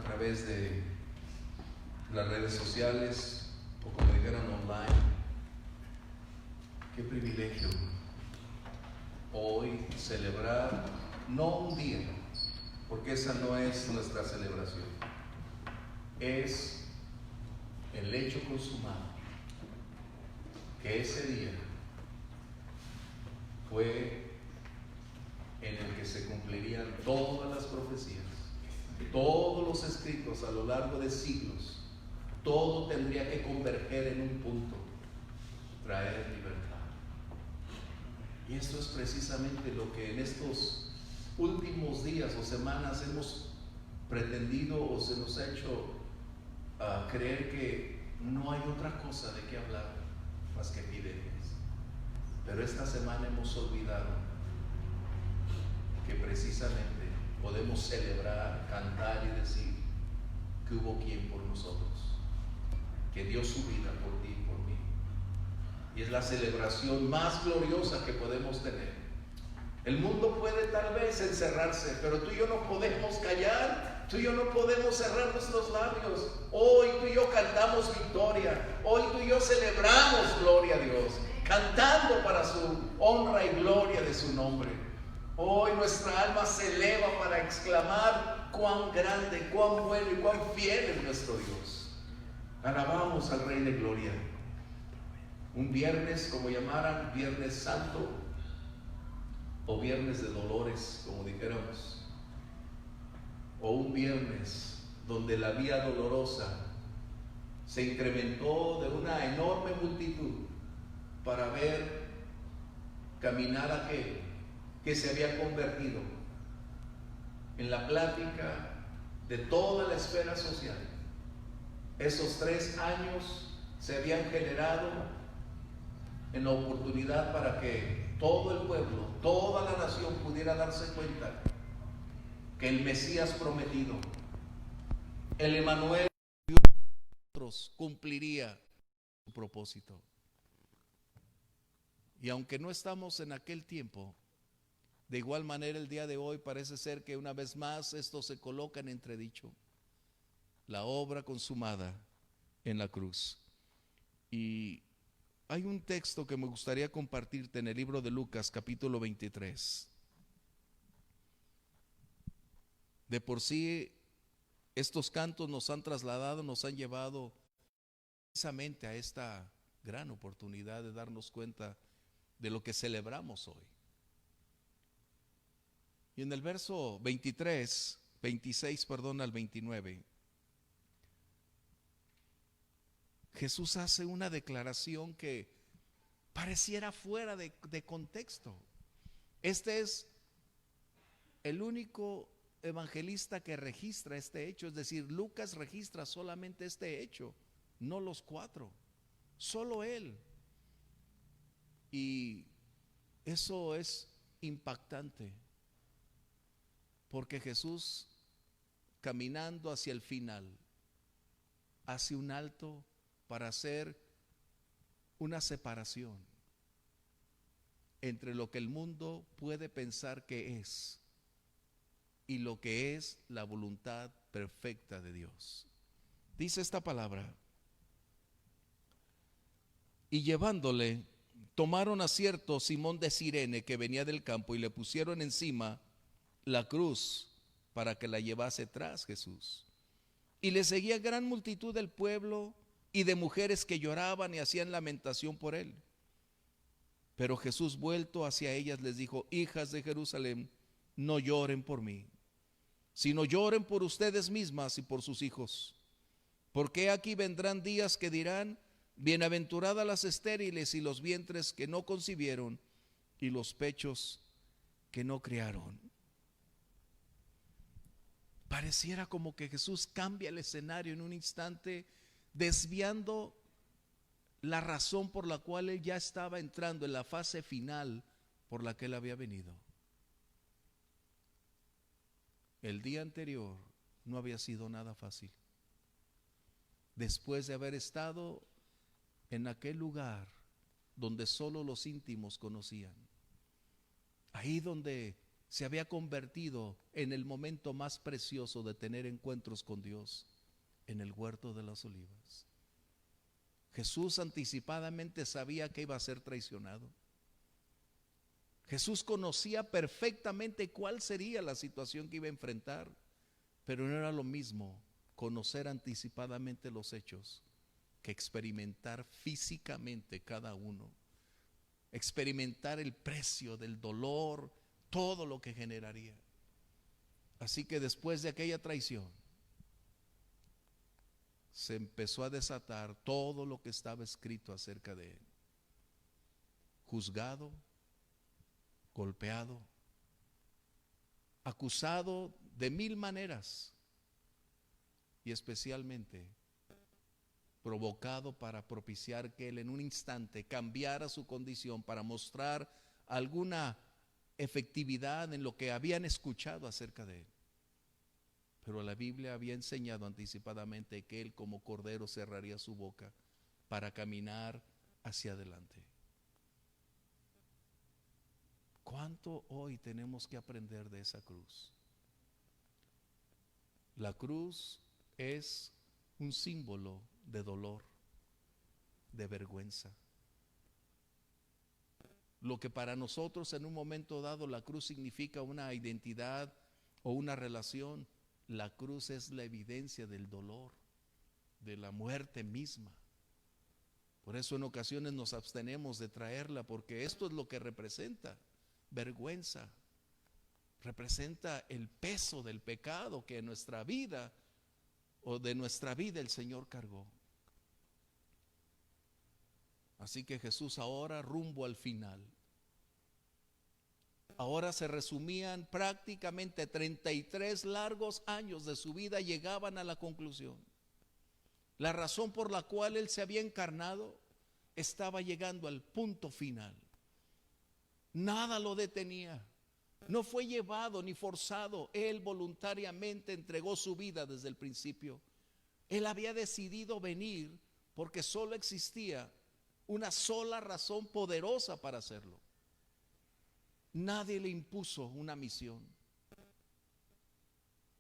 a través de las redes sociales o como dijeron online. Qué privilegio hoy celebrar no un día, porque esa no es nuestra celebración, es el hecho consumado, que ese día fue en el que se cumplirían todas las profecías, todos los escritos a lo largo de siglos. Todo tendría que converger en un punto: traer libertad. Y esto es precisamente lo que en estos últimos días o semanas hemos pretendido, o se nos ha hecho creer que no hay otra cosa de qué hablar más que epidemias. Pero esta semana hemos olvidado que precisamente podemos celebrar, cantar y decir que hubo quien por nosotros, que dio su vida por ti y por mí. Y es la celebración más gloriosa que podemos tener. El mundo puede tal vez encerrarse, pero tú y yo no podemos callar, tú y yo no podemos cerrar nuestros labios. Hoy tú y yo cantamos victoria, hoy tú y yo celebramos gloria a Dios, cantando para su honra y gloria de su nombre. Hoy nuestra alma se eleva para exclamar cuán grande, cuán bueno y cuán fiel es nuestro Dios. Alabamos al Rey de Gloria. Un viernes, como llamaran, Viernes Santo o Viernes de Dolores, como dijéramos, o un viernes donde la vía dolorosa se incrementó de una enorme multitud para ver caminar aquel que se había convertido en la plática de toda la esfera social. Esos 3 años se habían generado en la oportunidad para que todo el pueblo, toda la nación pudiera darse cuenta que el Mesías prometido, el Emmanuel, cumpliría su propósito. Y aunque no estamos en aquel tiempo, de igual manera el día de hoy parece ser que una vez más esto se coloca en entredicho: la obra consumada en la cruz. Y hay un texto que me gustaría compartirte en el libro de Lucas, capítulo 23. De por sí, estos cantos nos han trasladado, nos han llevado precisamente a esta gran oportunidad de darnos cuenta de lo que celebramos hoy. Y en el verso 26 al 29, Jesús hace una declaración que pareciera fuera de contexto. Este es el único evangelista que registra este hecho, es decir, Lucas registra solamente este hecho, no los 4, solo él. Y eso es impactante, porque Jesús, caminando hacia el final, hace un alto para hacer una separación entre lo que el mundo puede pensar que es y lo que es la voluntad perfecta de Dios. Dice esta palabra: y llevándole, tomaron a cierto Simón de Cirene que venía del campo y le pusieron encima la cruz para que la llevase tras Jesús. Y le seguía gran multitud del pueblo y de mujeres que lloraban y hacían lamentación por él. Pero Jesús, vuelto hacia ellas, les dijo: hijas de Jerusalén, no lloren por mí, sino lloren por ustedes mismas y por sus hijos. Porque aquí vendrán días que dirán: bienaventuradas las estériles y los vientres que no concibieron y los pechos que no criaron. Pareciera como que Jesús cambia el escenario en un instante, desviando la razón por la cual él ya estaba entrando en la fase final por la que él había venido. El día anterior no había sido nada fácil. Después de haber estado en aquel lugar donde solo los íntimos conocían, ahí donde se había convertido en el momento más precioso de tener encuentros con Dios, en el huerto de las olivas. Jesús anticipadamente sabía que iba a ser traicionado. Jesús conocía perfectamente cuál sería la situación que iba a enfrentar, pero no era lo mismo conocer anticipadamente los hechos que experimentar físicamente cada uno, experimentar el precio del dolor, todo lo que generaría. Así que después de aquella traición, se empezó a desatar todo lo que estaba escrito acerca de él. Juzgado, golpeado, acusado de 1000 maneras y especialmente provocado para propiciar que él en un instante cambiara su condición para mostrar alguna efectividad en lo que habían escuchado acerca de él. Pero la Biblia había enseñado anticipadamente que él como cordero cerraría su boca para caminar hacia adelante. ¿Cuánto hoy tenemos que aprender de esa cruz? La cruz es un símbolo de dolor, de vergüenza. Lo que para nosotros en un momento dado la cruz significa una identidad o una relación, la cruz es la evidencia del dolor, de la muerte misma. Por eso en ocasiones nos abstenemos de traerla, porque esto es lo que representa: vergüenza. Representa el peso del pecado que en nuestra vida o de nuestra vida el Señor cargó. Así que Jesús ahora, rumbo al final, ahora se resumían prácticamente 33 largos años de su vida, llegaban a la conclusión. La razón por la cual Él se había encarnado estaba llegando al punto final. Nada lo detenía. No fue llevado ni forzado. Él voluntariamente entregó su vida desde el principio. Él había decidido venir porque solo existía una sola razón poderosa para hacerlo. Nadie le impuso una misión.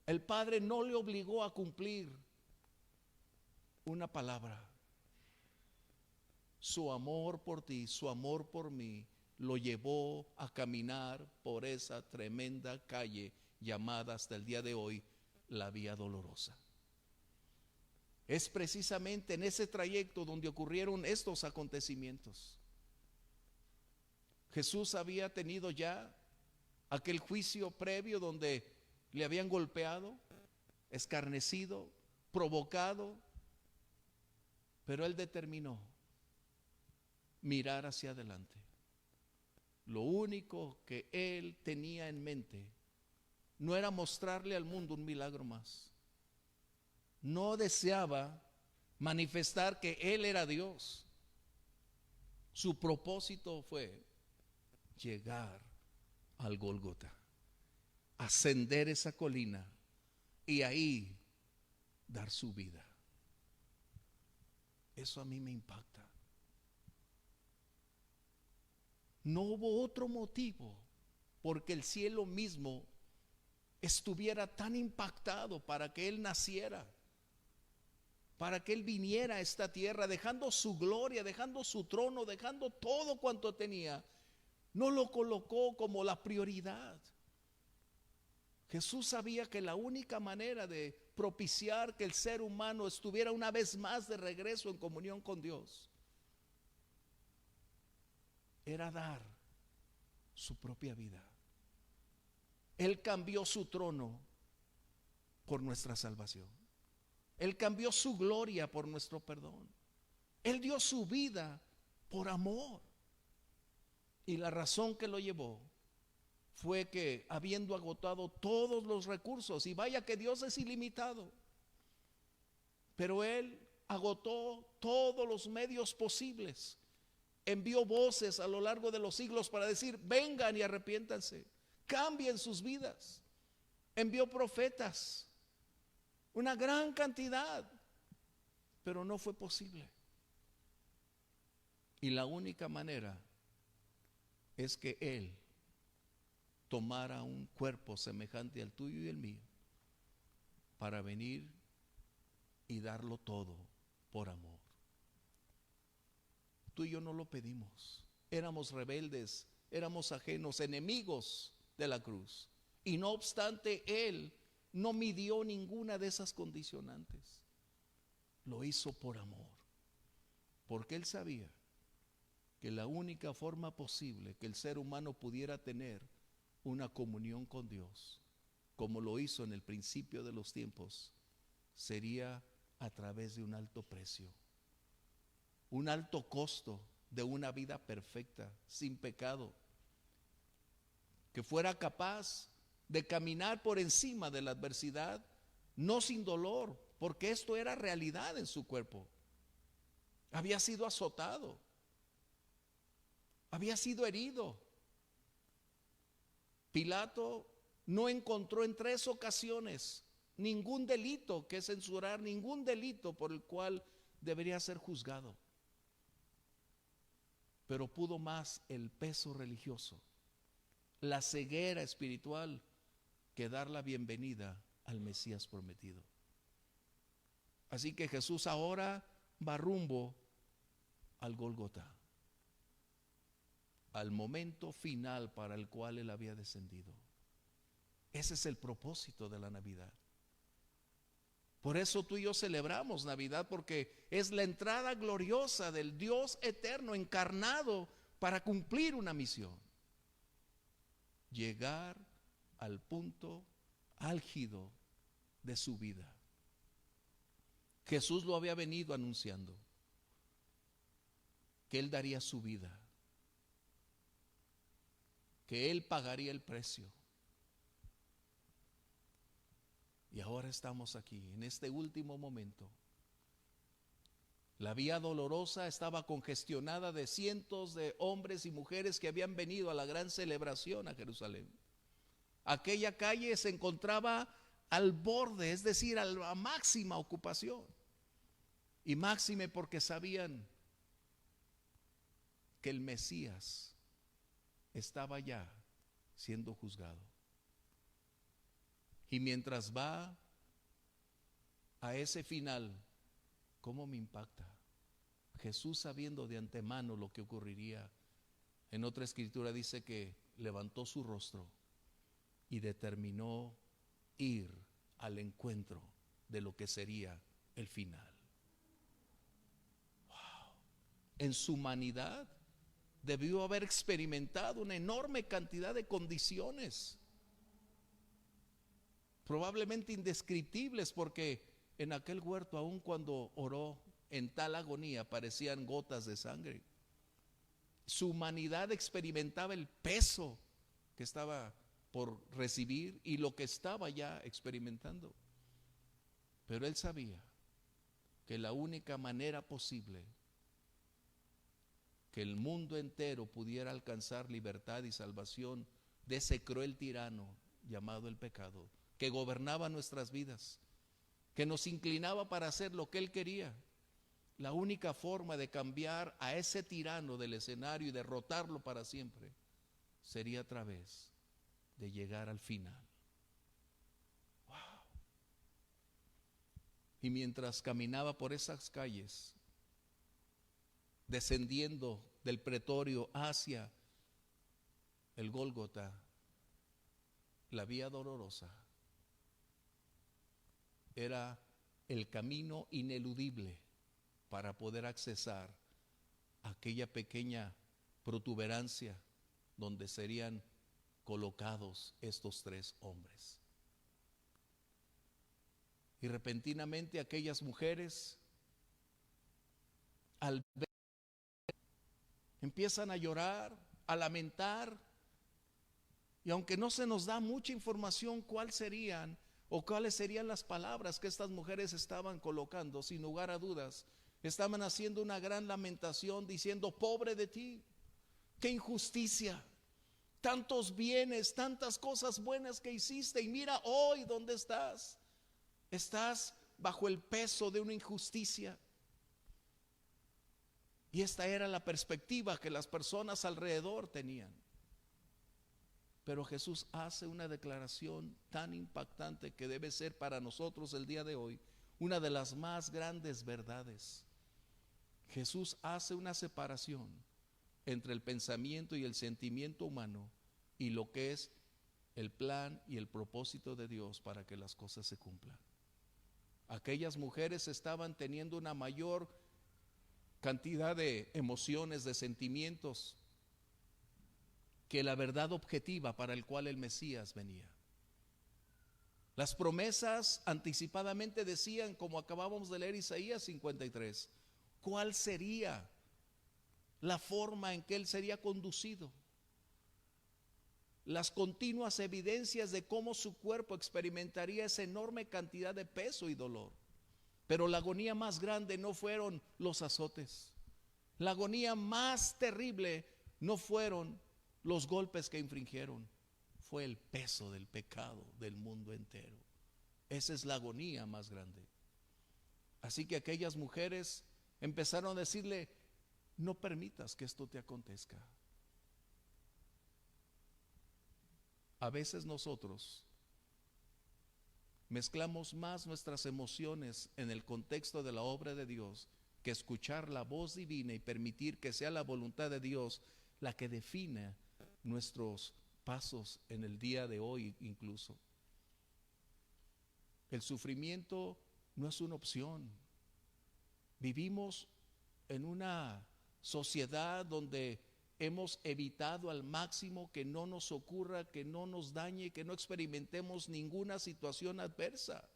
El Padre no le obligó a cumplir una palabra. Su amor por ti, su amor por mí, lo llevó a caminar por esa tremenda calle llamada hasta el día de hoy la Vía Dolorosa. Es precisamente en ese trayecto donde ocurrieron estos acontecimientos. Jesús había tenido ya aquel juicio previo donde le habían golpeado, escarnecido, provocado, pero Él determinó mirar hacia adelante. Lo único que Él tenía en mente no era mostrarle al mundo un milagro más. No deseaba manifestar que Él era Dios. Su propósito fue llegar al Gólgota, ascender esa colina y ahí dar su vida. Eso a mí me impacta. No hubo otro motivo porque el cielo mismo estuviera tan impactado para que Él naciera, para que Él viniera a esta tierra, dejando su gloria, dejando su trono, dejando todo cuanto tenía. No lo colocó como la prioridad. Jesús sabía que la única manera de propiciar que el ser humano estuviera una vez más de regreso en comunión con Dios era dar su propia vida. Él cambió su trono por nuestra salvación. Él cambió su gloria por nuestro perdón. Él dio su vida por amor. Y la razón que lo llevó fue que, habiendo agotado todos los recursos, y vaya que Dios es ilimitado, pero Él agotó todos los medios posibles. Envió voces a lo largo de los siglos para decir: vengan y arrepiéntanse, cambien sus vidas. Envió profetas, una gran cantidad, pero no fue posible. Y la única manera es que Él tomara un cuerpo semejante al tuyo y el mío para venir y darlo todo por amor. Tú y yo no lo pedimos. Éramos rebeldes, éramos ajenos, enemigos de la cruz. Y no obstante, Él no midió ninguna de esas condicionantes. Lo hizo por amor, porque Él sabía que la única forma posible que el ser humano pudiera tener una comunión con Dios, como lo hizo en el principio de los tiempos, sería a través de un alto precio, un alto costo de una vida perfecta, sin pecado, que fuera capaz de caminar por encima de la adversidad, no sin dolor, porque esto era realidad en su cuerpo. Había sido azotado, había sido herido. Pilato no encontró en 3 ocasiones ningún delito que censurar, ningún delito por el cual debería ser juzgado. Pero pudo más el peso religioso, la ceguera espiritual, que dar la bienvenida al Mesías prometido. Así que Jesús ahora va rumbo al Gólgota, al momento final para el cual Él había descendido. Ese es el propósito de la Navidad. Por eso tú y yo celebramos Navidad, porque es la entrada gloriosa del Dios eterno encarnado para cumplir una misión: llegar al punto álgido de su vida. Jesús lo había venido anunciando, que Él daría su vida, que Él pagaría el precio. Y ahora estamos aquí, en este último momento. La vía dolorosa estaba congestionada de cientos de hombres y mujeres que habían venido a la gran celebración a Jerusalén. Aquella calle se encontraba al borde, es decir, a la máxima ocupación. Y máxime porque sabían que el Mesías estaba ya siendo juzgado. Y mientras va a ese final, ¿cómo me impacta? Jesús, sabiendo de antemano lo que ocurriría, en otra escritura dice que levantó su rostro y determinó ir al encuentro de lo que sería el final. Wow. En su humanidad debió haber experimentado una enorme cantidad de condiciones, probablemente indescriptibles, porque en aquel huerto, aun cuando oró en tal agonía, parecían gotas de sangre. Su humanidad experimentaba el peso que estaba por recibir y lo que estaba ya experimentando. Pero Él sabía que la única manera posible que el mundo entero pudiera alcanzar libertad y salvación de ese cruel tirano llamado el pecado, que gobernaba nuestras vidas, que nos inclinaba para hacer lo que Él quería. La única forma de cambiar a ese tirano del escenario y derrotarlo para siempre sería a través de llegar al final. Wow. Y mientras caminaba por esas calles, descendiendo del pretorio hacia el Gólgota, la vía dolorosa era el camino ineludible para poder accesar a aquella pequeña protuberancia donde serían colocados estos 3 hombres. Y repentinamente aquellas mujeres, al ver, empiezan a llorar, a lamentar, y aunque no se nos da mucha información cuáles serían las palabras que estas mujeres estaban colocando, sin lugar a dudas, estaban haciendo una gran lamentación diciendo: pobre de ti, qué injusticia, tantos bienes, tantas cosas buenas que hiciste, y mira hoy dónde estás. Estás bajo el peso de una injusticia. Y esta era la perspectiva que las personas alrededor tenían. Pero Jesús hace una declaración tan impactante que debe ser para nosotros el día de hoy una de las más grandes verdades. Jesús hace una separación entre el pensamiento y el sentimiento humano y lo que es el plan y el propósito de Dios para que las cosas se cumplan. Aquellas mujeres estaban teniendo una mayor cantidad de emociones, de sentimientos, que la verdad objetiva para el cual el Mesías venía. Las promesas anticipadamente decían, como acabamos de leer Isaías 53, cuál sería la forma en que él sería conducido. Las continuas evidencias de cómo su cuerpo experimentaría esa enorme cantidad de peso y dolor. Pero la agonía más grande no fueron los azotes. La agonía más terrible no fueron los golpes que infringieron. Fue el peso del pecado del mundo entero. Esa es la agonía más grande. Así que aquellas mujeres empezaron a decirle: no permitas que esto te acontezca. A veces nosotros mezclamos más nuestras emociones en el contexto de la obra de Dios que escuchar la voz divina y permitir que sea la voluntad de Dios la que defina nuestros pasos en el día de hoy incluso. El sufrimiento no es una opción. Vivimos en una sociedad donde hemos evitado al máximo que no nos ocurra, que no nos dañe, que no experimentemos ninguna situación adversa.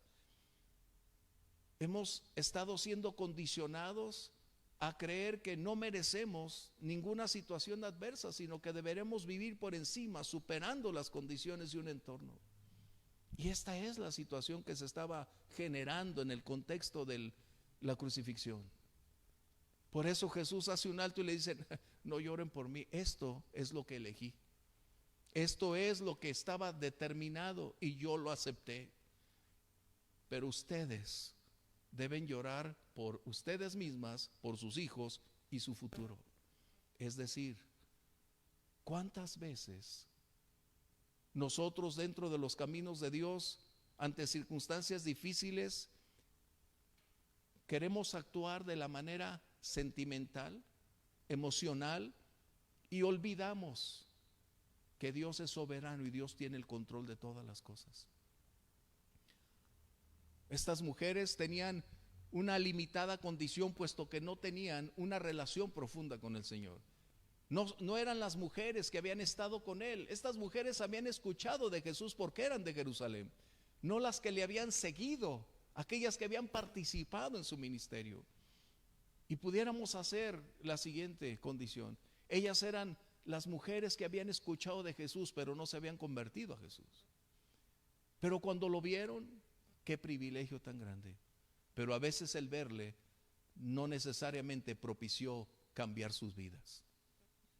Hemos estado siendo condicionados a creer que no merecemos ninguna situación adversa, sino que deberemos vivir por encima, superando las condiciones de un entorno. Y esta es la situación que se estaba generando en el contexto de la crucifixión. Por eso Jesús hace un alto y le dice: no lloren por mí, esto es lo que elegí. Esto es lo que estaba determinado y yo lo acepté. Pero ustedes deben llorar por ustedes mismas, por sus hijos y su futuro. Es decir, ¿cuántas veces nosotros dentro de los caminos de Dios, ante circunstancias difíciles, queremos actuar de la manera sentimental, emocional, y olvidamos que Dios es soberano y Dios tiene el control de todas las cosas? Estas mujeres tenían una limitada condición, puesto que no tenían una relación profunda con el Señor. No eran las mujeres que habían estado con él. Estas mujeres habían escuchado de Jesús porque eran de Jerusalén, no las que le habían seguido, aquellas que habían participado en su ministerio. Y pudiéramos hacer la siguiente condición: ellas eran las mujeres que habían escuchado de Jesús, pero no se habían convertido a Jesús. Pero cuando lo vieron, qué privilegio tan grande. Pero a veces el verle no necesariamente propició cambiar sus vidas,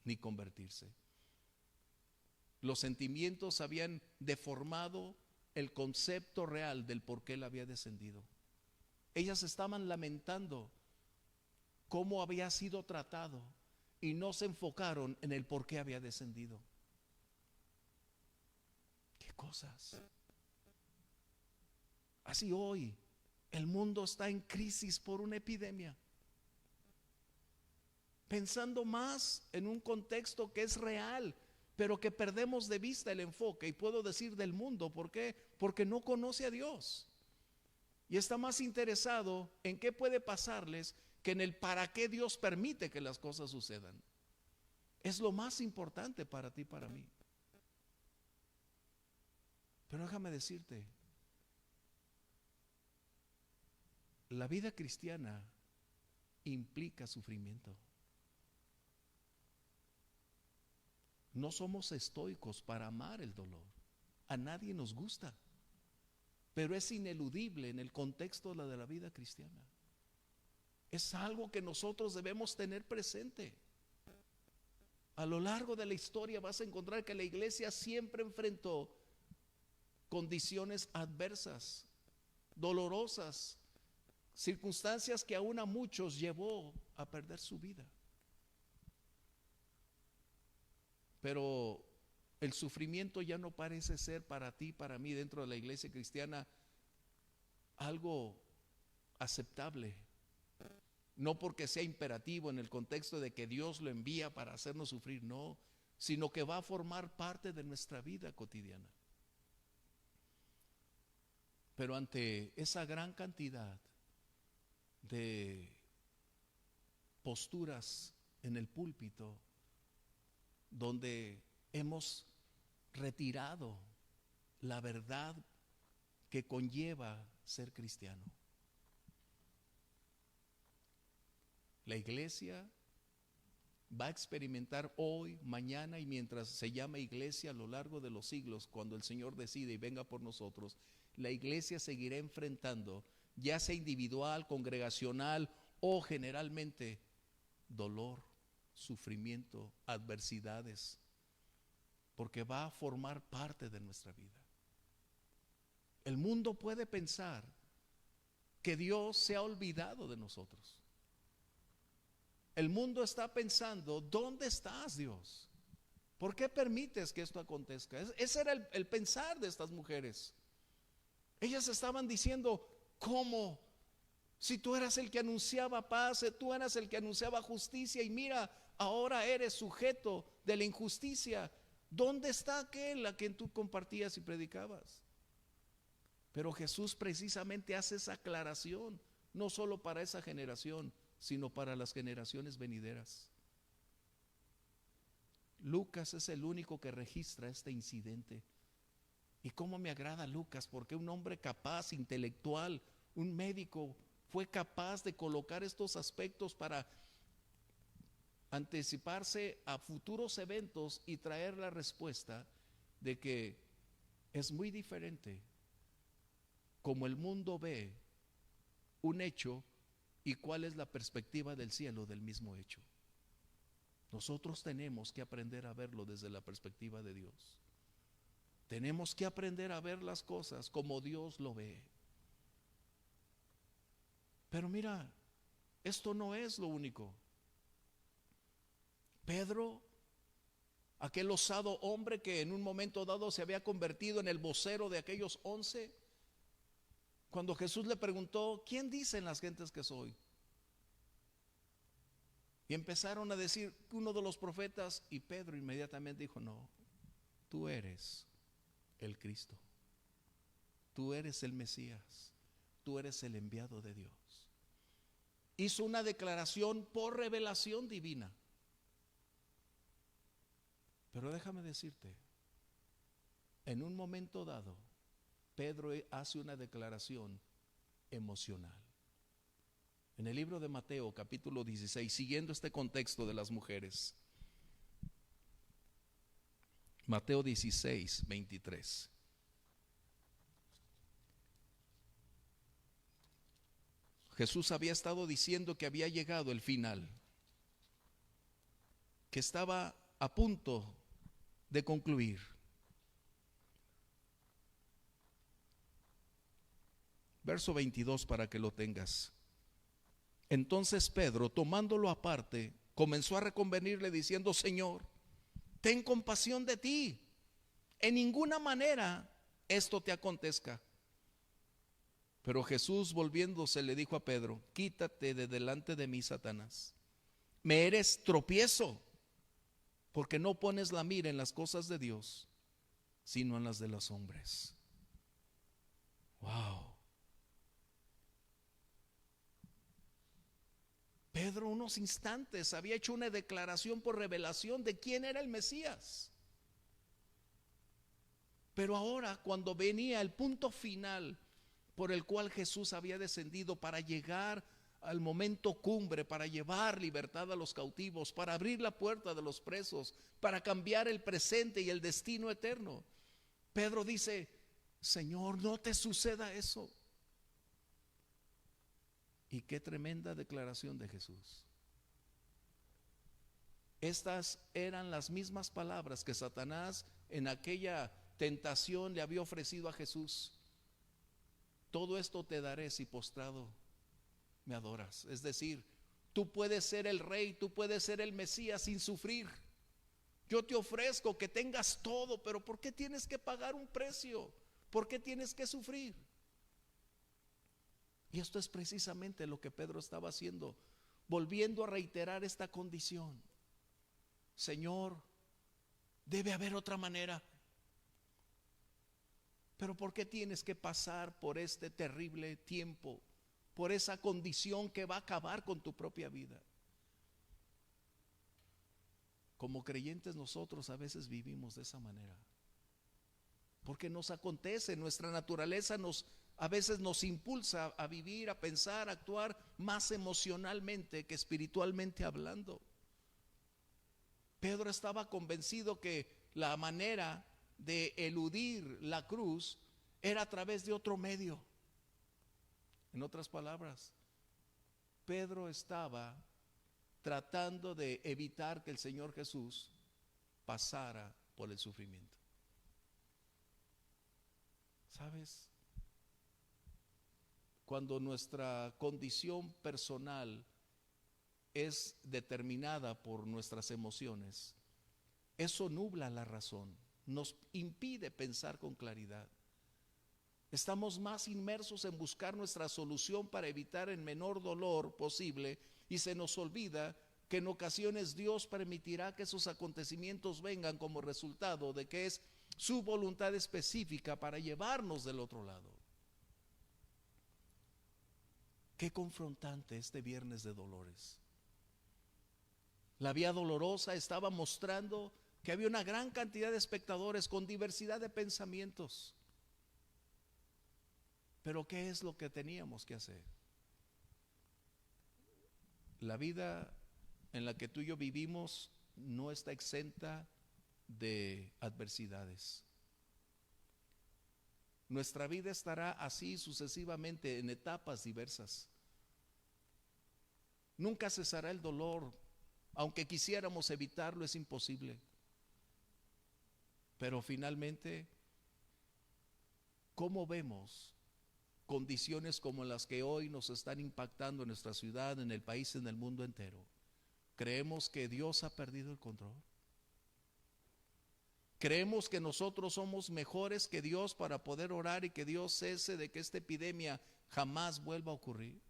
ni convertirse. Los sentimientos habían deformado el concepto real del por qué él había descendido. Ellas estaban lamentando cómo había sido tratado y no se enfocaron en el por qué había descendido. ¿Qué cosas? Así hoy el mundo está en crisis por una epidemia, pensando más en un contexto que es real, pero que perdemos de vista el enfoque. Y puedo decir del mundo, ¿por qué? Porque no conoce a Dios y está más interesado en qué puede pasarles que en el para qué Dios permite que las cosas sucedan. Es lo más importante para ti y para mí. Pero déjame decirte, la vida cristiana implica sufrimiento. No somos estoicos para amar el dolor. A nadie nos gusta, pero es ineludible en el contexto de la vida cristiana. Es algo que nosotros debemos tener presente. A lo largo de la historia vas a encontrar que la iglesia siempre enfrentó condiciones adversas, dolorosas, circunstancias que aún a muchos llevó a perder su vida. Pero el sufrimiento ya no parece ser para ti, para mí, dentro de la iglesia cristiana, algo aceptable. No porque sea imperativo en el contexto de que Dios lo envía para hacernos sufrir, no, sino que va a formar parte de nuestra vida cotidiana. Pero ante esa gran cantidad de posturas en el púlpito, donde hemos retirado la verdad que conlleva ser cristiano, la iglesia va a experimentar hoy, mañana y mientras se llama iglesia a lo largo de los siglos, cuando el Señor decide y venga por nosotros, la iglesia seguirá enfrentando, ya sea individual, congregacional o generalmente, dolor, sufrimiento, adversidades, porque va a formar parte de nuestra vida. El mundo puede pensar que Dios se ha olvidado de nosotros. El mundo está pensando, ¿dónde estás, Dios? ¿Por qué permites que esto acontezca? Ese era el pensar de estas mujeres. Ellas estaban diciendo, ¿cómo? Si tú eras el que anunciaba paz, tú eras el que anunciaba justicia, y mira, ahora eres sujeto de la injusticia. ¿Dónde está aquel a quien tú compartías y predicabas? Pero Jesús precisamente hace esa aclaración, no solo para esa generación, sino para las generaciones venideras. Lucas es el único que registra este incidente. Y cómo me agrada Lucas, porque un hombre capaz, intelectual, un médico, fue capaz de colocar estos aspectos para anticiparse a futuros eventos y traer la respuesta de que es muy diferente como el mundo ve un hecho y cuál es la perspectiva del cielo del mismo hecho. Nosotros tenemos que aprender a verlo desde la perspectiva de Dios. Tenemos que aprender a ver las cosas como Dios lo ve. Pero mira, esto no es lo único. Pedro, aquel osado hombre que en un momento dado se había convertido en el vocero de aquellos 11, cuando Jesús le preguntó, ¿quién dicen las gentes que soy? Y empezaron a decir uno de los profetas, y Pedro inmediatamente dijo, no, tú eres el Cristo, tú eres el Mesías, tú eres el enviado de Dios. Hizo una declaración por revelación divina. Pero déjame decirte, en un momento dado, Pedro hace una declaración emocional. En el libro de Mateo, capítulo 16, siguiendo este contexto de las mujeres, Mateo 16, 23. Jesús había estado diciendo que había llegado el final, que estaba a punto de concluir. Verso 22 para que lo tengas. Entonces Pedro, tomándolo aparte, comenzó a reconvenirle diciendo, Señor, ten compasión de ti, en ninguna manera esto te acontezca. Pero Jesús, volviéndose, le dijo a Pedro, quítate de delante de mí, Satanás, me eres tropiezo, porque no pones la mira en las cosas de Dios, sino en las de los hombres. Wow. Pedro unos instantes había hecho una declaración por revelación de quién era el Mesías. Pero ahora, cuando venía el punto final por el cual Jesús había descendido para llegar al momento cumbre, para llevar libertad a los cautivos, para abrir la puerta de los presos, para cambiar el presente y el destino eterno, Pedro dice, Señor, no te suceda eso. Y qué tremenda declaración de Jesús. Estas eran las mismas palabras que Satanás en aquella tentación le había ofrecido a Jesús. Todo esto te daré si postrado me adoras. Es decir, tú puedes ser el rey, tú puedes ser el Mesías sin sufrir. Yo te ofrezco que tengas todo, pero ¿por qué tienes que pagar un precio? ¿Por qué tienes que sufrir? Y esto es precisamente lo que Pedro estaba haciendo, volviendo a reiterar esta condición. Señor, debe haber otra manera. Pero ¿por qué tienes que pasar por este terrible tiempo? Por esa condición que va a acabar con tu propia vida. Como creyentes nosotros a veces vivimos de esa manera. Porque nos acontece, nuestra naturaleza a veces nos impulsa a vivir, a pensar, a actuar más emocionalmente que espiritualmente hablando. Pedro estaba convencido que la manera de eludir la cruz era a través de otro medio. En otras palabras, Pedro estaba tratando de evitar que el Señor Jesús pasara por el sufrimiento. ¿Sabes? Cuando nuestra condición personal es determinada por nuestras emociones, eso nubla la razón, nos impide pensar con claridad. Estamos más inmersos en buscar nuestra solución para evitar el menor dolor posible y se nos olvida que en ocasiones Dios permitirá que esos acontecimientos vengan como resultado de que es su voluntad específica para llevarnos del otro lado. Qué confrontante este viernes de dolores. La Vía Dolorosa estaba mostrando que había una gran cantidad de espectadores con diversidad de pensamientos. Pero ¿qué es lo que teníamos que hacer? La vida en la que tú y yo vivimos no está exenta de adversidades. Nuestra vida estará así sucesivamente en etapas diversas. Nunca cesará el dolor, aunque quisiéramos evitarlo, es imposible. Pero finalmente, ¿cómo vemos condiciones como las que hoy nos están impactando en nuestra ciudad, en el país, en el mundo entero? ¿Creemos que Dios ha perdido el control? ¿Creemos que nosotros somos mejores que Dios para poder orar y que Dios cese de que esta epidemia jamás vuelva a ocurrir?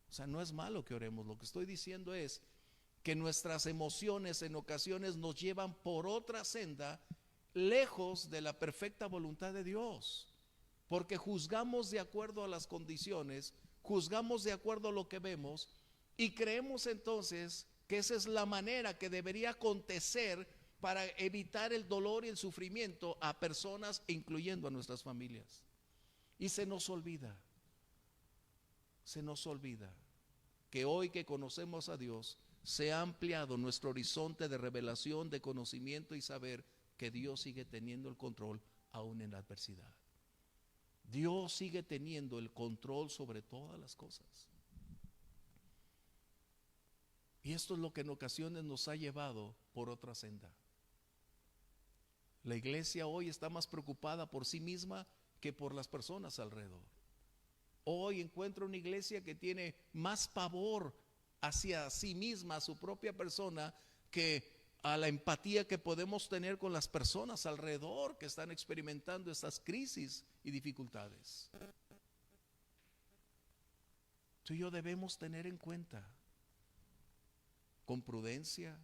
O sea, no es malo que oremos, lo que estoy diciendo es que nuestras emociones en ocasiones nos llevan por otra senda, lejos de la perfecta voluntad de Dios, porque juzgamos de acuerdo a las condiciones, juzgamos de acuerdo a lo que vemos y creemos entonces que esa es la manera que debería acontecer para evitar el dolor y el sufrimiento a personas, incluyendo a nuestras familias. Y se nos olvida que hoy que conocemos a Dios, se ha ampliado nuestro horizonte de revelación, de conocimiento y saber que Dios sigue teniendo el control aún en la adversidad. Dios sigue teniendo el control sobre todas las cosas. Y esto es lo que en ocasiones nos ha llevado por otra senda. La iglesia hoy está más preocupada por sí misma que por las personas alrededor. Hoy encuentro una iglesia que tiene más pavor hacia sí misma, a su propia persona, que a la empatía que podemos tener con las personas alrededor que están experimentando estas crisis y dificultades. Tú y yo debemos tener en cuenta, con prudencia,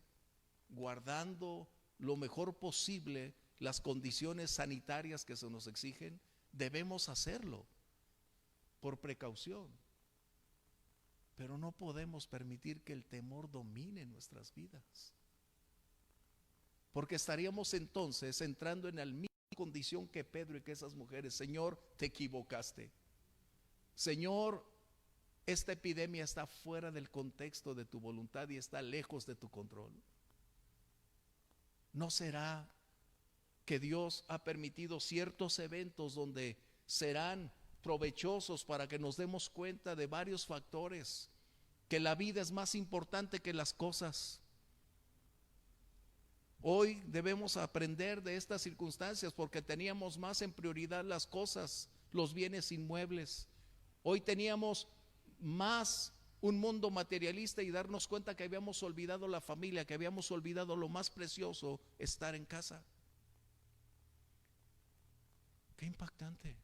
guardando lo mejor posible las condiciones sanitarias que se nos exigen, debemos hacerlo por precaución. Pero no podemos permitir que el temor domine nuestras vidas, porque estaríamos entonces entrando en la misma condición que Pedro y que esas mujeres. Señor, te equivocaste. Señor, esta epidemia está fuera del contexto de tu voluntad y está lejos de tu control. ¿No será que Dios ha permitido ciertos eventos donde serán provechosos para que nos demos cuenta de varios factores? Que la vida es más importante que las cosas. Hoy debemos aprender de estas circunstancias porque teníamos más en prioridad las cosas, los bienes inmuebles. Hoy teníamos más un mundo materialista y darnos cuenta que habíamos olvidado la familia, que habíamos olvidado lo más precioso, estar en casa. Qué impactante.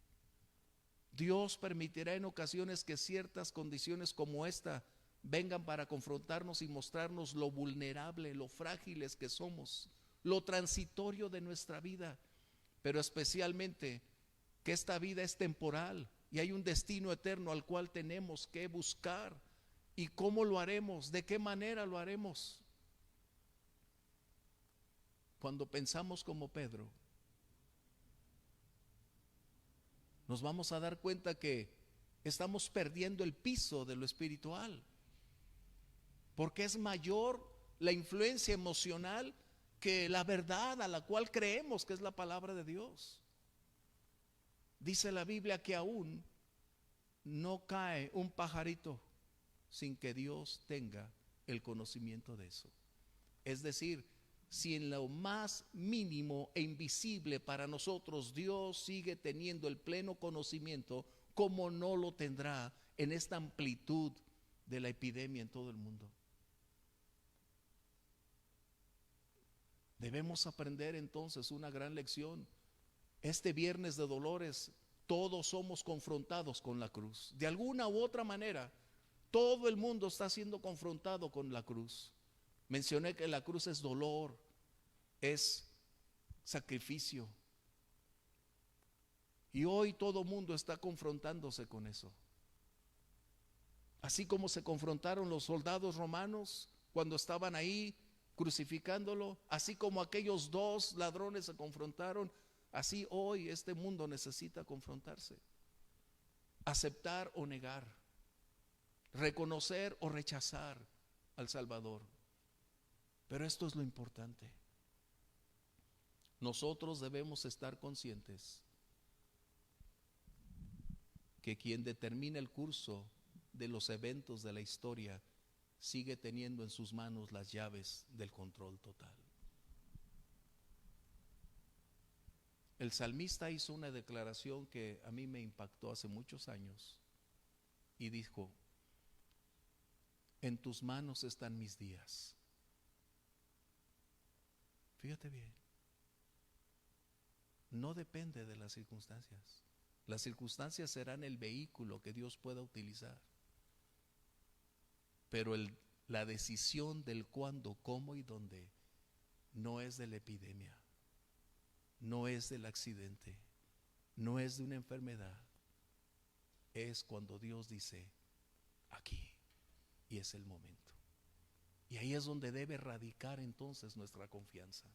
Dios permitirá en ocasiones que ciertas condiciones como esta vengan para confrontarnos y mostrarnos lo vulnerable, lo frágiles que somos, lo transitorio de nuestra vida, pero especialmente que esta vida es temporal y hay un destino eterno al cual tenemos que buscar. ¿Y cómo lo haremos? ¿De qué manera lo haremos? Cuando pensamos como Pedro, nos vamos a dar cuenta que estamos perdiendo el piso de lo espiritual, porque es mayor la influencia emocional que la verdad a la cual creemos, que es la palabra de Dios. Dice la Biblia que aún no cae un pajarito sin que Dios tenga el conocimiento de eso. Es decir, si en lo más mínimo e invisible para nosotros Dios sigue teniendo el pleno conocimiento, ¿cómo no lo tendrá en esta amplitud de la epidemia en todo el mundo? Debemos aprender entonces una gran lección. Este viernes de dolores todos somos confrontados con la cruz. De alguna u otra manera, todo el mundo está siendo confrontado con la cruz. Mencioné que la cruz es dolor, es sacrificio. Y hoy todo el mundo está confrontándose con eso. Así como se confrontaron los soldados romanos cuando estaban ahí crucificándolo, así como aquellos dos ladrones se confrontaron, así hoy este mundo necesita confrontarse. Aceptar o negar, reconocer o rechazar al Salvador. Pero esto es lo importante. Nosotros debemos estar conscientes que quien determina el curso de los eventos de la historia sigue teniendo en sus manos las llaves del control total. El salmista hizo una declaración que a mí me impactó hace muchos años y dijo: en tus manos están mis días. Fíjate bien, no depende de las circunstancias. Las circunstancias serán el vehículo que Dios pueda utilizar, pero la decisión del cuándo, cómo y dónde no es de la epidemia, no es del accidente, no es de una enfermedad. Es cuando Dios dice aquí, y es el momento. Y ahí es donde debe radicar entonces nuestra confianza.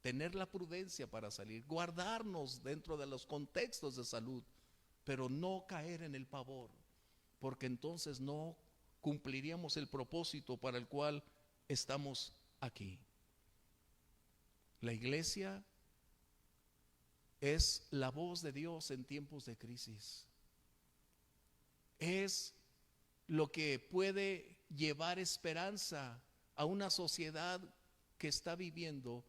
Tener la prudencia para salir, guardarnos dentro de los contextos de salud, pero no caer en el pavor, porque entonces no cumpliríamos el propósito para el cual estamos aquí. La iglesia es la voz de Dios en tiempos de crisis. Es lo que puede llevar esperanza a una sociedad que está viviendo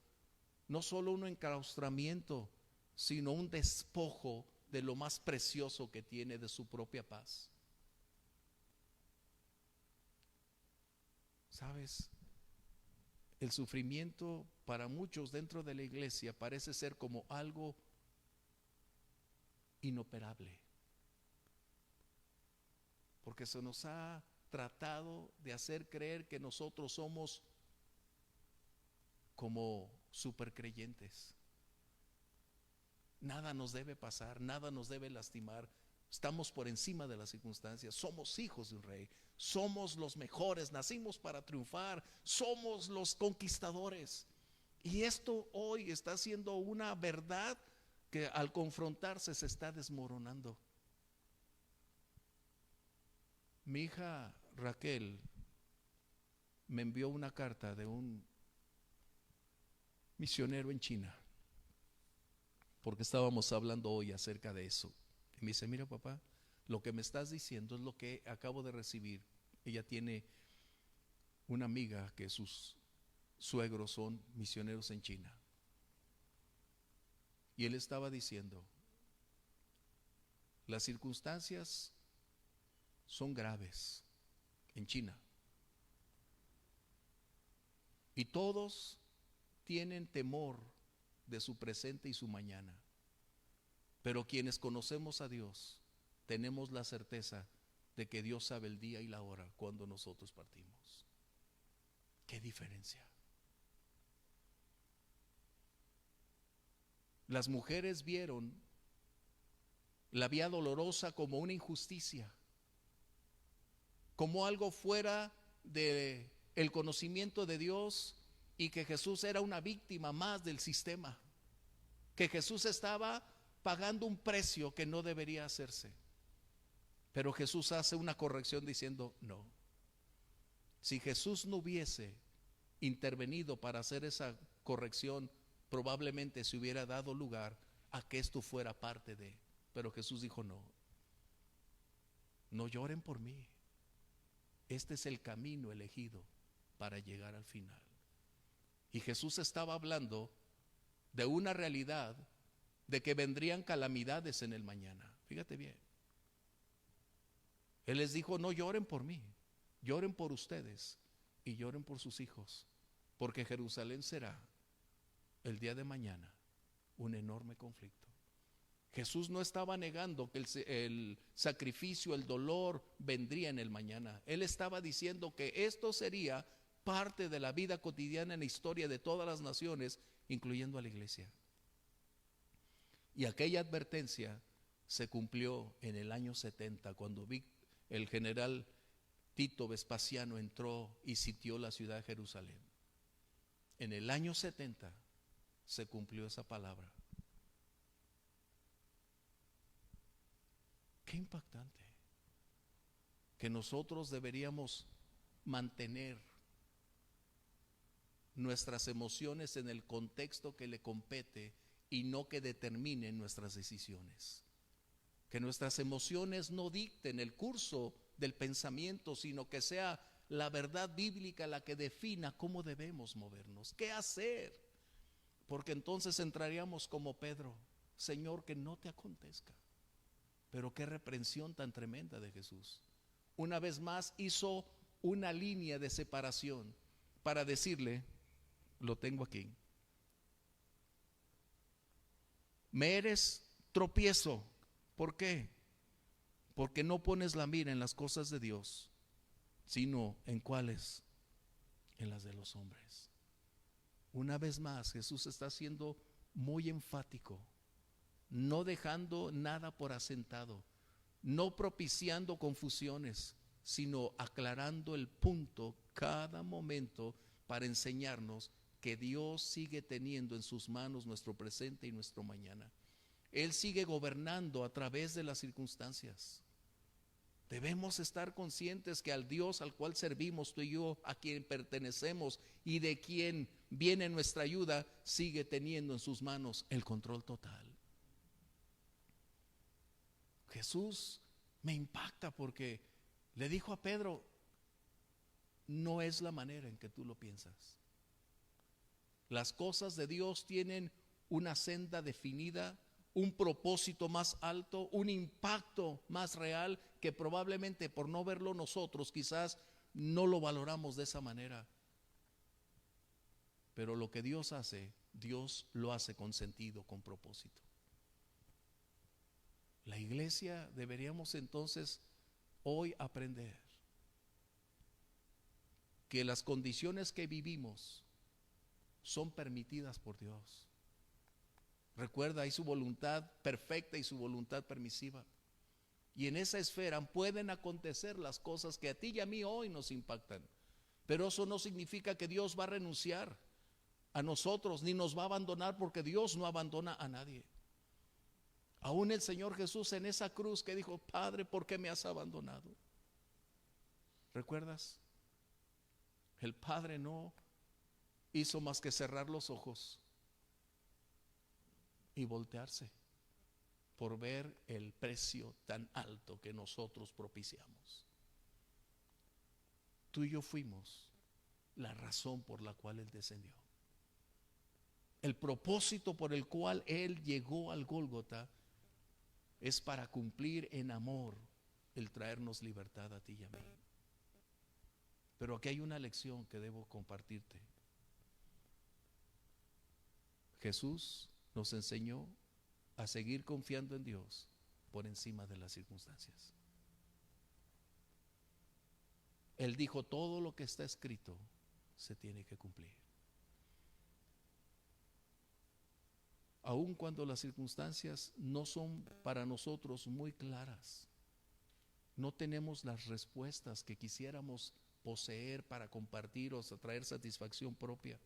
no solo un enclaustramiento, sino un despojo de lo más precioso que tiene, de su propia paz. ¿Sabes? El sufrimiento para muchos dentro de la iglesia parece ser como algo inoperable, porque se nos ha tratado de hacer creer que nosotros somos como supercreyentes. Nada nos debe pasar, nada nos debe lastimar. Estamos por encima de las circunstancias. Somos hijos de un rey, somos los mejores, nacimos para triunfar, somos los conquistadores. Y esto hoy está siendo una verdad que al confrontarse se está desmoronando. Mi hija Raquel me envió una carta de un misionero en China, porque estábamos hablando hoy acerca de eso. Y me dice: mira, papá, lo que me estás diciendo es lo que acabo de recibir. Ella tiene una amiga que sus suegros son misioneros en China, y él estaba diciendo: las circunstancias son graves en China. Y todos tienen temor de su presente y su mañana. Pero quienes conocemos a Dios, tenemos la certeza de que Dios sabe el día y la hora cuando nosotros partimos. ¿Qué diferencia? Las mujeres vieron la vía dolorosa como una injusticia, como algo fuera de el conocimiento de Dios, y que Jesús era una víctima más del sistema, que Jesús estaba pagando un precio que no debería hacerse. Pero Jesús hace una corrección diciendo: no, si Jesús no hubiese intervenido para hacer esa corrección, probablemente se hubiera dado lugar a que esto fuera parte de. Pero Jesús dijo: no, no lloren por mí. Este es el camino elegido para llegar al final. Y Jesús estaba hablando de una realidad de que vendrían calamidades en el mañana. Fíjate bien. Él les dijo: no lloren por mí, lloren por ustedes y lloren por sus hijos, porque Jerusalén será el día de mañana un enorme conflicto. Jesús no estaba negando que el sacrificio, el dolor vendría en el mañana. Él estaba diciendo que esto sería parte de la vida cotidiana en la historia de todas las naciones, incluyendo a la iglesia. Y aquella advertencia se cumplió en el año 70, cuando el general Tito Vespasiano entró y sitió la ciudad de Jerusalén. En el año 70 se cumplió esa palabra. Qué impactante, que nosotros deberíamos mantener nuestras emociones en el contexto que le compete y no que determinen nuestras decisiones. Que nuestras emociones no dicten el curso del pensamiento, sino que sea la verdad bíblica la que defina cómo debemos movernos, qué hacer. Porque entonces entraríamos como Pedro: Señor, que no te acontezca. Pero qué reprensión tan tremenda de Jesús. Una vez más hizo una línea de separación para decirle: lo tengo aquí, me eres tropiezo. ¿Por qué? Porque no pones la mira en las cosas de Dios, sino en cuáles, en las de los hombres. Una vez más Jesús está siendo muy enfático, no dejando nada por asentado, no propiciando confusiones, sino aclarando el punto cada momento para enseñarnos que Dios sigue teniendo en sus manos nuestro presente y nuestro mañana. Él sigue gobernando a través de las circunstancias. Debemos estar conscientes que al Dios al cual servimos tú y yo, a quien pertenecemos y de quien viene nuestra ayuda, sigue teniendo en sus manos el control total. Jesús me impacta porque le dijo a Pedro: no es la manera en que tú lo piensas. Las cosas de Dios tienen una senda definida, un propósito más alto, un impacto más real, que probablemente por no verlo nosotros quizás no lo valoramos de esa manera. Pero lo que Dios hace, Dios lo hace con sentido, con propósito. La iglesia deberíamos entonces hoy aprender que las condiciones que vivimos son permitidas por Dios. Recuerda, hay su voluntad perfecta y su voluntad permisiva. Y en esa esfera pueden acontecer las cosas que a ti y a mí hoy nos impactan. Pero eso no significa que Dios va a renunciar a nosotros, ni nos va a abandonar, porque Dios no abandona a nadie. Aún el Señor Jesús en esa cruz que dijo: Padre, ¿por qué me has abandonado? ¿Recuerdas? El Padre no hizo más que cerrar los ojos y voltearse por ver el precio tan alto que nosotros propiciamos. Tú y yo fuimos la razón por la cual Él descendió. El propósito por el cual Él llegó al Gólgota es para cumplir en amor el traernos libertad a ti y a mí. Pero aquí hay una lección que debo compartirte. Jesús nos enseñó a seguir confiando en Dios por encima de las circunstancias. Él dijo, todo lo que está escrito se tiene que cumplir. Aun cuando las circunstancias no son para nosotros muy claras, no tenemos las respuestas que quisiéramos poseer para compartir o traer satisfacción propia.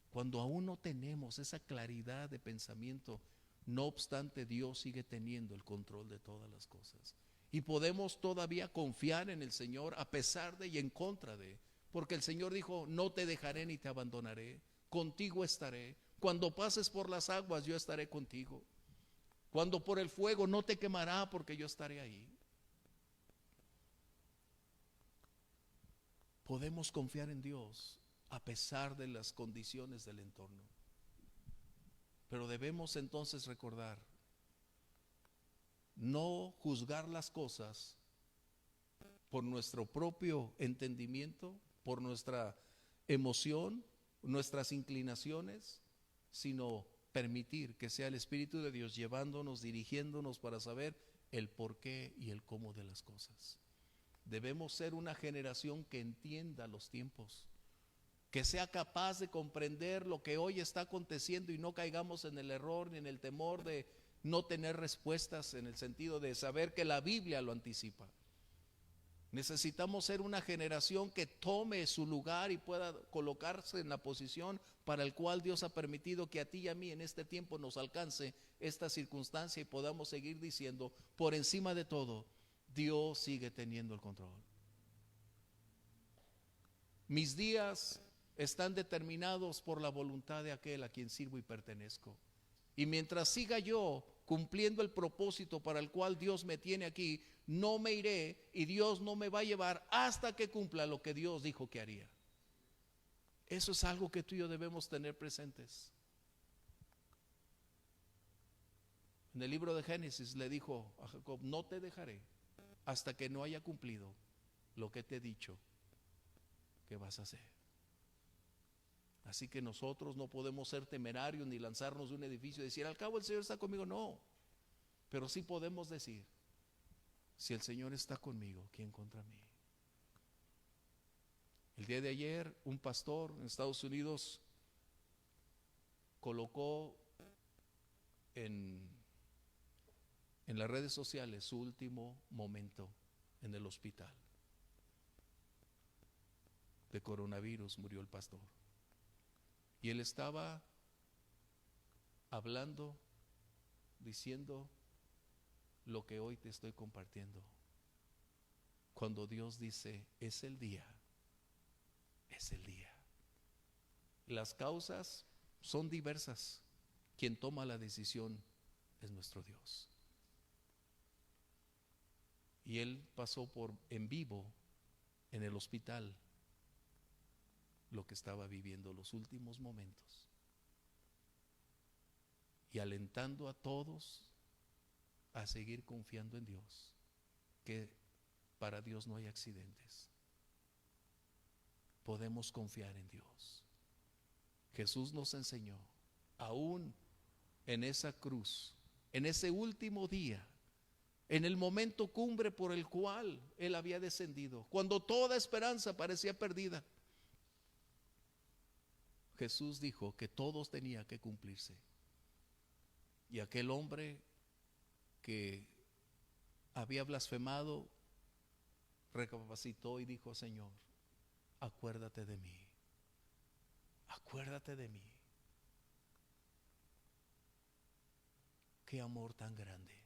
Cuando aún no tenemos esa claridad de pensamiento, no obstante, Dios sigue teniendo el control de todas las cosas. Y podemos todavía confiar en el Señor a pesar de y en contra de. Porque el Señor dijo, no te dejaré ni te abandonaré, contigo estaré. Cuando pases por las aguas, yo estaré contigo. Cuando por el fuego, no te quemará, porque yo estaré ahí. Podemos confiar en Dios a pesar de las condiciones del entorno. Pero debemos entonces recordar, no juzgar las cosas por nuestro propio entendimiento, por nuestra emoción, nuestras inclinaciones, sino permitir que sea el Espíritu de Dios llevándonos, dirigiéndonos para saber el porqué y el cómo de las cosas. Debemos ser una generación que entienda los tiempos, que sea capaz de comprender lo que hoy está aconteciendo y no caigamos en el error ni en el temor de no tener respuestas, en el sentido de saber que la Biblia lo anticipa. Necesitamos ser una generación que tome su lugar y pueda colocarse en la posición para el cual Dios ha permitido que a ti y a mí en este tiempo nos alcance esta circunstancia y podamos seguir diciendo, por encima de todo, Dios sigue teniendo el control. Mis días están determinados por la voluntad de aquel a quien sirvo y pertenezco. Y mientras siga yo cumpliendo el propósito para el cual Dios me tiene aquí, no me iré y Dios no me va a llevar hasta que cumpla lo que Dios dijo que haría. Eso es algo que tú y yo debemos tener presentes. En el libro de Génesis le dijo a Jacob, no te dejaré hasta que no haya cumplido lo que te he dicho que vas a hacer. Así que nosotros no podemos ser temerarios ni lanzarnos de un edificio y decir, al cabo el Señor está conmigo. No, pero sí podemos decir, si el Señor está conmigo, ¿quién contra mí? El día de ayer un pastor en Estados Unidos colocó en las redes sociales su último momento en el hospital de coronavirus. Murió el pastor. Y él estaba hablando, diciendo lo que hoy te estoy compartiendo. Cuando Dios dice, es el día, es el día. Las causas son diversas. Quien toma la decisión es nuestro Dios. Y él pasó por en vivo en el hospital lo que estaba viviendo los últimos momentos y alentando a todos a seguir confiando en Dios, que para Dios no hay accidentes. Podemos confiar en Dios. Jesús nos enseñó, aún en esa cruz, en ese último día, en el momento cumbre por el cual Él había descendido, cuando toda esperanza parecía perdida, Jesús dijo que todos tenía que cumplirse. Y aquel hombre que había blasfemado recapacitó y dijo, Señor, acuérdate de mí, acuérdate de mí. Qué amor tan grande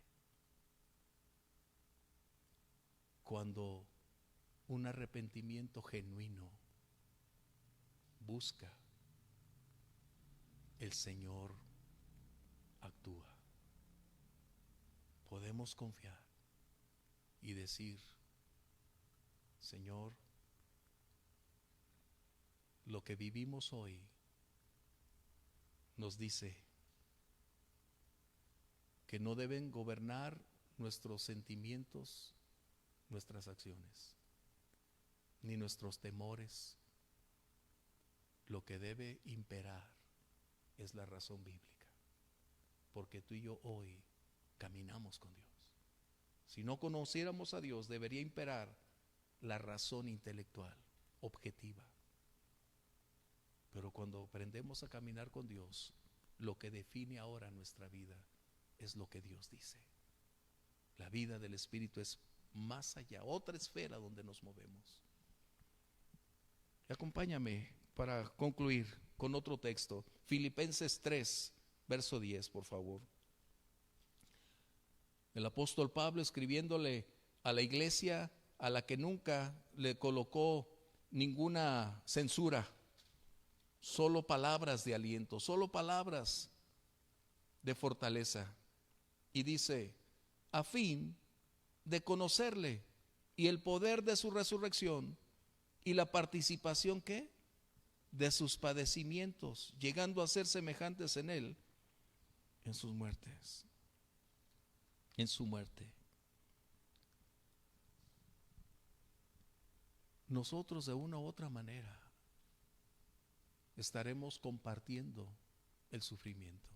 cuando un arrepentimiento genuino busca, el Señor actúa. Podemos confiar y decir, Señor, lo que vivimos hoy nos dice que no deben gobernar nuestros sentimientos, nuestras acciones. ni nuestros temores. Lo que debe imperar es la razón bíblica, porque tú y yo hoy caminamos con Dios. Si no conociéramos a Dios, debería imperar la razón intelectual, objetiva. Pero cuando aprendemos a caminar con Dios, lo que define ahora nuestra vida es lo que Dios dice. La vida del Espíritu es más allá, otra esfera donde nos movemos. Acompáñame para concluir con otro texto, Filipenses 3, verso 10, por favor. El apóstol Pablo, escribiéndole a la iglesia a la que nunca le colocó ninguna censura, solo palabras de aliento, solo palabras de fortaleza, y dice: a fin de conocerle y el poder de su resurrección y la participación, ¿qué?, de sus padecimientos, llegando a ser semejantes en él en sus muertes, en su muerte. Nosotros de una u otra manera estaremos compartiendo el sufrimiento.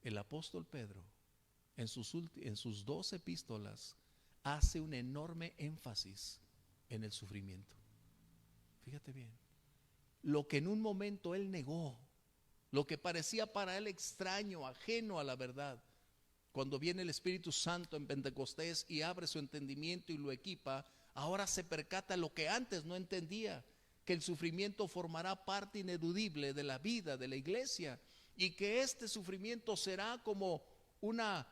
El apóstol Pedro en sus 2 epístolas hace un enorme énfasis en el sufrimiento. Fíjate bien, lo que en un momento él negó, lo que parecía para él extraño, ajeno a la verdad, cuando viene el Espíritu Santo en Pentecostés y abre su entendimiento y lo equipa, ahora se percata lo que antes no entendía, que el sufrimiento formará parte ineludible de la vida de la iglesia, y que este sufrimiento será como una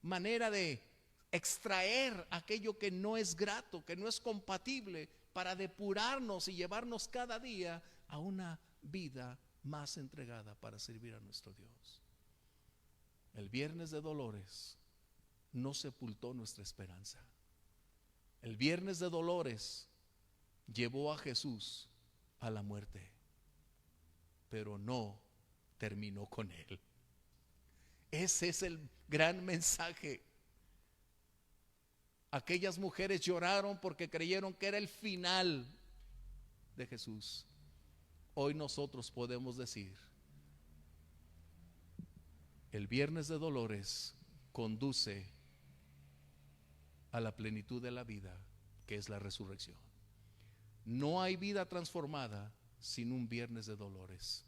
manera de extraer aquello que no es grato, que no es compatible, para depurarnos y llevarnos cada día a una vida más entregada para servir a nuestro Dios. El viernes de dolores no sepultó nuestra esperanza. El viernes de dolores llevó a Jesús a la muerte, pero no terminó con él. Ese es el gran mensaje. Aquellas mujeres lloraron porque creyeron que era el final de Jesús. Hoy nosotros podemos decir: el viernes de dolores conduce a la plenitud de la vida, que es la resurrección. No hay vida transformada sin un viernes de dolores.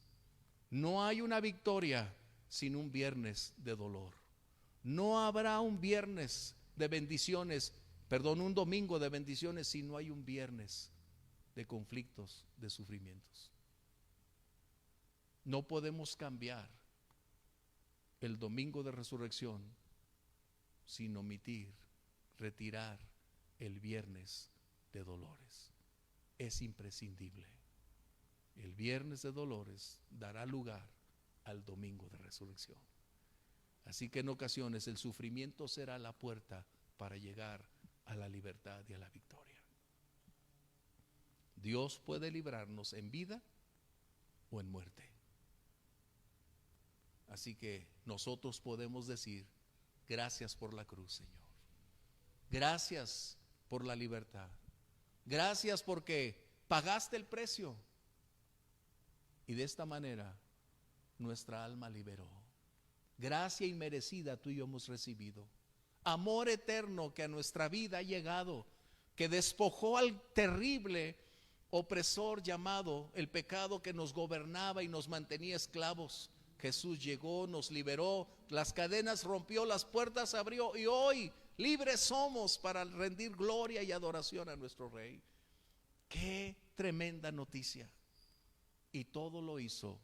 No hay una victoria sin un viernes de dolor. No habrá un viernes de bendiciones, un domingo de bendiciones, si no hay un viernes de conflictos, de sufrimientos. No podemos cambiar el domingo de resurrección sin omitir, retirar el viernes de dolores. Es imprescindible. El viernes de dolores dará lugar al domingo de resurrección. Así que en ocasiones el sufrimiento será la puerta para llegar a la libertad y a la victoria. Dios puede librarnos en vida o en muerte. Así que nosotros podemos decir: gracias por la cruz, Señor. Gracias por la libertad. Gracias porque pagaste el precio. Y de esta manera nuestra alma liberó. Gracia inmerecida tú y yo hemos recibido. Amor eterno que a nuestra vida ha llegado, que despojó al terrible opresor llamado el pecado, que nos gobernaba y nos mantenía esclavos. Jesús llegó, nos liberó, las cadenas rompió, las puertas abrió, y hoy libres somos para rendir gloria y adoración a nuestro Rey. Qué tremenda noticia. Y todo lo hizo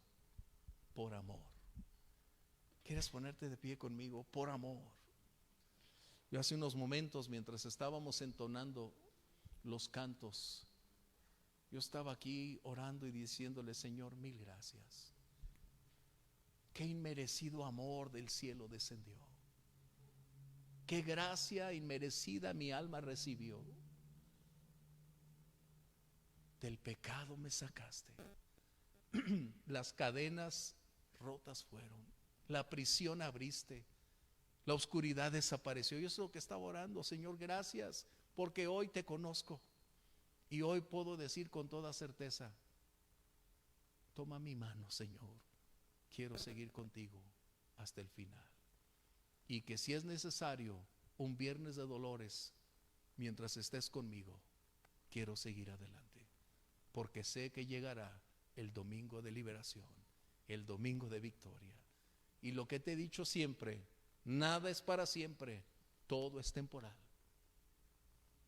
por amor. ¿Quieres ponerte de pie conmigo? Por amor. Yo hace unos momentos, mientras estábamos entonando los cantos, yo estaba aquí orando y diciéndole: Señor, mil gracias. Qué inmerecido amor del cielo descendió. Qué gracia inmerecida mi alma recibió. Del pecado me sacaste. Las cadenas rotas fueron. La prisión abriste. La oscuridad desapareció. Yo es lo que estaba orando: Señor, gracias porque hoy te conozco. Y hoy puedo decir con toda certeza: toma mi mano, Señor, quiero seguir contigo hasta el final. Y que si es necesario un viernes de dolores, mientras estés conmigo, quiero seguir adelante, porque sé que llegará el domingo de liberación, el domingo de victoria. Y lo que te he dicho siempre: nada es para siempre, todo es temporal.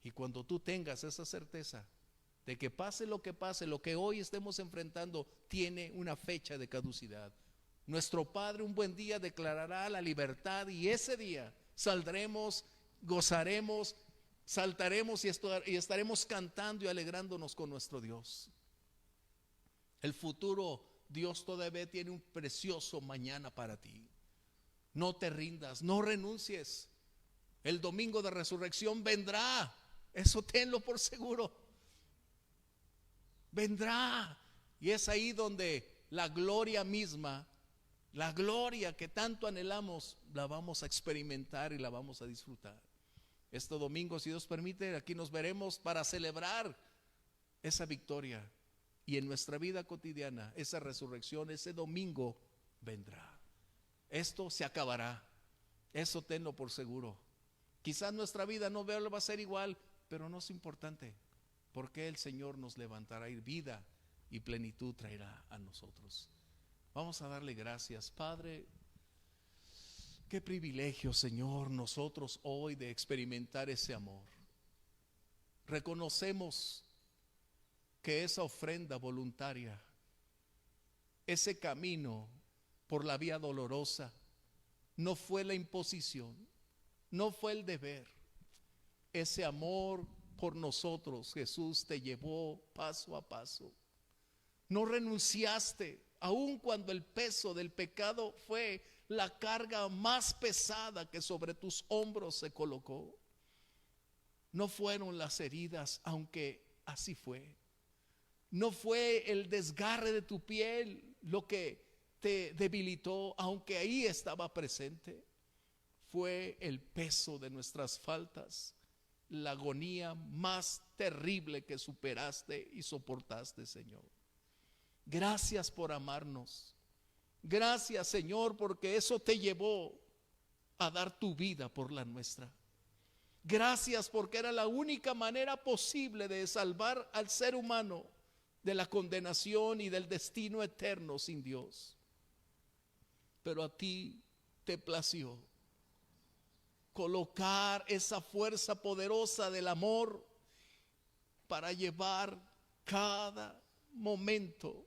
Y cuando tú tengas esa certeza de que pase, lo que hoy estemos enfrentando tiene una fecha de caducidad. Nuestro Padre un buen día declarará la libertad, y ese día saldremos, gozaremos, saltaremos y estaremos cantando y alegrándonos con nuestro Dios. El futuro, Dios todavía tiene un precioso mañana para ti. No te rindas, no renuncies. El domingo de resurrección vendrá, eso tenlo por seguro. Vendrá, y es ahí donde la gloria misma, la gloria que tanto anhelamos, la vamos a experimentar y la vamos a disfrutar. Este domingo, si Dios permite, aquí nos veremos para celebrar esa victoria. Y en nuestra vida cotidiana, esa resurrección, ese domingo vendrá. Esto se acabará, eso tenlo por seguro. Quizás nuestra vida no va a ser igual, pero no es importante, porque el Señor nos levantará, y vida y plenitud traerá a nosotros. Vamos a darle gracias. Padre, qué privilegio, Señor, nosotros hoy de experimentar ese amor. Reconocemos que esa ofrenda voluntaria, ese camino por la vía dolorosa, no fue la imposición, no fue el deber. Ese amor por nosotros, Jesús, te llevó paso a paso. No renunciaste, aun cuando el peso del pecado fue la carga más pesada que sobre tus hombros se colocó. No fueron las heridas, aunque así fue. No fue el desgarre de tu piel lo que te debilitó, aunque ahí estaba presente. Fue el peso de nuestras faltas, la agonía más terrible que superaste y soportaste, Señor. Gracias por amarnos. Gracias, Señor, porque eso te llevó a dar tu vida por la nuestra. Gracias porque era la única manera posible de salvar al ser humano de la condenación y del destino eterno sin Dios. Pero a ti te plació colocar esa fuerza poderosa del amor para llevar cada momento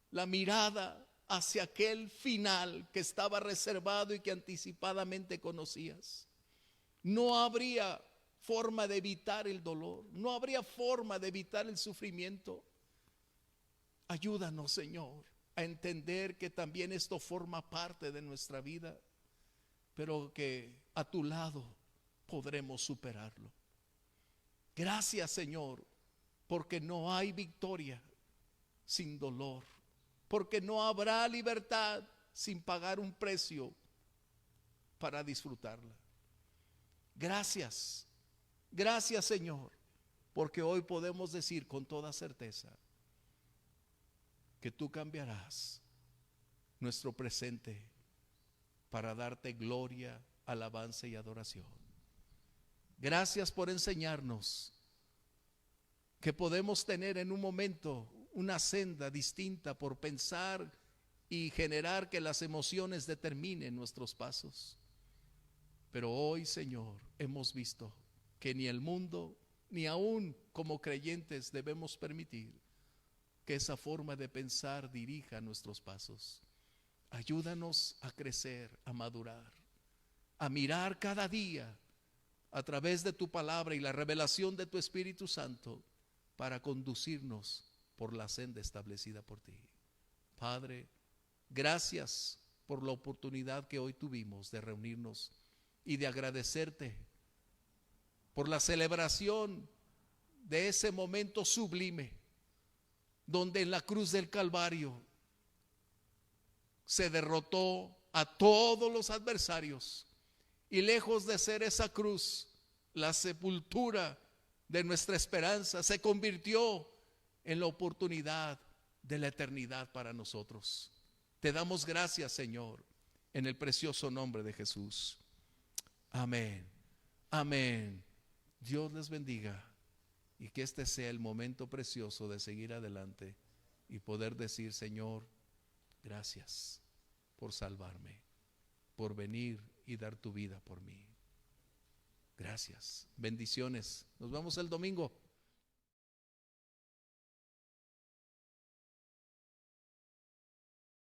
la mirada hacia aquel final que estaba reservado y que anticipadamente conocías. No habría forma de evitar el dolor, no habría forma de evitar el sufrimiento. Ayúdanos, Señor, a entender que también esto forma parte de nuestra vida, pero que a tu lado podremos superarlo. Gracias, Señor, porque no hay victoria sin dolor, porque no habrá libertad sin pagar un precio para disfrutarla. Gracias, gracias, Señor, porque hoy podemos decir con toda certeza que tú cambiarás nuestro presente para darte gloria, alabanza y adoración. Gracias por enseñarnos que podemos tener en un momento una senda distinta por pensar y generar que las emociones determinen nuestros pasos. Pero hoy, Señor, hemos visto que ni el mundo, ni aún como creyentes debemos permitir que esa forma de pensar dirija nuestros pasos. Ayúdanos a crecer, a madurar, a mirar cada día a través de tu palabra y la revelación de tu Espíritu Santo para conducirnos por la senda establecida por ti. Padre, gracias por la oportunidad que hoy tuvimos de reunirnos y de agradecerte por la celebración de ese momento sublime donde en la cruz del Calvario se derrotó a todos los adversarios, y lejos de ser esa cruz la sepultura de nuestra esperanza, se convirtió en la oportunidad de la eternidad para nosotros. Te damos gracias, Señor, en el precioso nombre de Jesús. Amén. Amén. Dios les bendiga y que este sea el momento precioso de seguir adelante y poder decir: Señor, gracias por salvarme, por venir y dar tu vida por mí. Gracias. Bendiciones. Nos vemos el domingo.